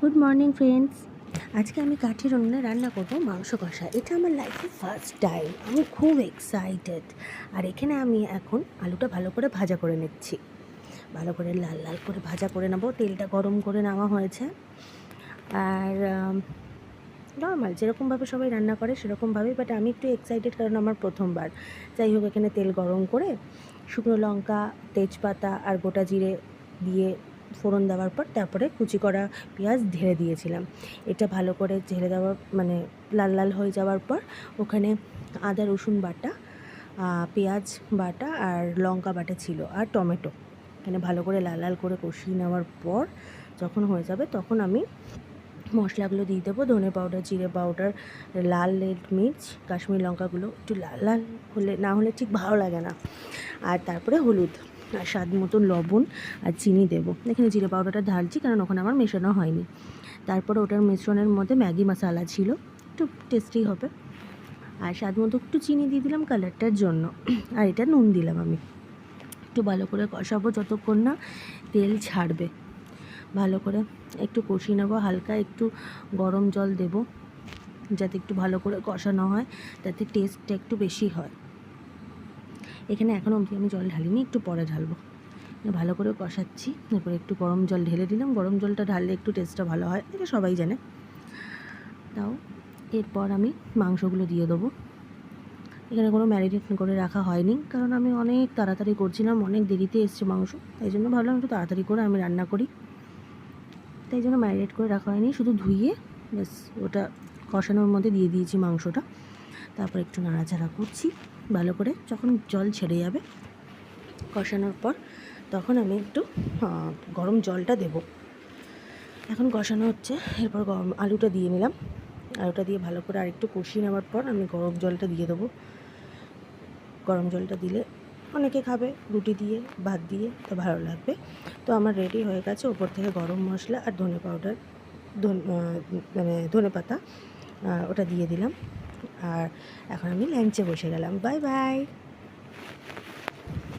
Good morning friends. আজকে আমি কাঠের উনুনে রান্না করব মাংস কষা। এটা আমার লাইফে ফার্স্ট টাইম, আমি খুব এক্সাইটেড। আর এখানে আমি এখন আলুটা ভালো করে ভাজা করে নিচ্ছি, ভালো করে লাল লাল করে ভাজা করে নেব। তেলটা গরম করে নেওয়া হয়েছে। আর নর্মাল যেরকমভাবে সবাই রান্না করে সেরকমভাবেই, বাট আমি একটু এক্সাইটেড কারণ আমার প্রথমবার। যাই হোক, এখানে তেল গরম করে শুকনো লঙ্কা, তেজপাতা আর গোটা জিরে দিয়ে ফোড়ন দেওয়ার পর তারপরে কুচি করা পেঁয়াজ ঢেলে দিয়েছিলাম। এটা ভালো করে ঢেলে দেওয়ার লাল লাল হয়ে যাওয়ার পর ওখানে আদা রসুন বাটা, পেঁয়াজ বাটা আর লঙ্কা বাটা ছিল, আর টমেটো। এখানে ভালো করে লাল লাল করে কষিয়ে নেওয়ার পর যখন হয়ে যাবে তখন আমি মশলাগুলো দিয়ে দেবো। ধনে পাউডার, জিরে পাউডার, লাল মির্চ, কাশ্মীরি লঙ্কাগুলো একটু লাল লাল না হলে ঠিক ভালো লাগে না। আর তারপরে হলুদ আর স্বাদ মতো লবণ আর চিনি দেবো। এখানে জিরে পাউডারটা ঢালছি কারণ ওখানে আমার মেশানো হয়নি। তারপরে ওটার মিশ্রণের মধ্যে ম্যাগি মশলা ছিল, একটু টেস্টি হবে। আর স্বাদ মতো একটু চিনি দিয়ে দিলাম কালারটার জন্য। আর এটা নুন দিলাম আমি। একটু ভালো করে কষাবো যতক্ষণ না তেল ছাড়বে। ভালো করে একটু কষিয়ে নেবো, হালকা একটু গরম জল দেব যাতে একটু ভালো করে কষানো হয়, তাতে টেস্টটা একটু বেশি হয়। এখানে এখনও অবধি আমি জল ঢালিনি, একটু পরে ঢালবো। ভালো করে কষাচ্ছি, তারপরে একটু গরম জল ঢেলে দিলাম। গরম জলটা ঢাললে একটু টেস্টটা ভালো হয়, এটা সবাই জানে। তাও এরপর আমি মাংসগুলো দিয়ে দেবো। এখানে কোনো ম্যারিনেট করে রাখা হয়নি কারণ আমি অনেক তাড়াতাড়ি করছিলাম, অনেক দেরিতে এসছে মাংস, তাই জন্য ভাবলাম একটু তাড়াতাড়ি করে আমি রান্না করি, তাই জন্য ম্যারিনেট করে রাখা হয়নি। শুধু ধুইয়ে ব্যাস ওটা কষানোর মধ্যে দিয়ে দিয়েছি মাংসটা। তারপর একটু নাড়াচাড়া করছি ভালো করে। যখন জল ছেড়ে যাবে কষানোর পর তখন আমি একটু গরম জলটা দেব। এখন কষানো হচ্ছে, এরপর আলুটা দিয়ে নিলাম। আলুটা দিয়ে ভালো করে আরেকটু কষিয়ে নেওয়ার পর আমি গরম জলটা দিয়ে দেবো। গরম জলটা দিলে অনেকে খাবে রুটি দিয়ে, ভাত দিয়ে, তো ভালো লাগবে। তো আমার রেডি হয়ে গেছে। ওপর থেকে গরম মশলা আর ধনে পাউডার, ধনে পাতা ওটা দিয়ে দিলাম। আর এখন আমি লাঞ্চে বসে গেলাম। Bye bye.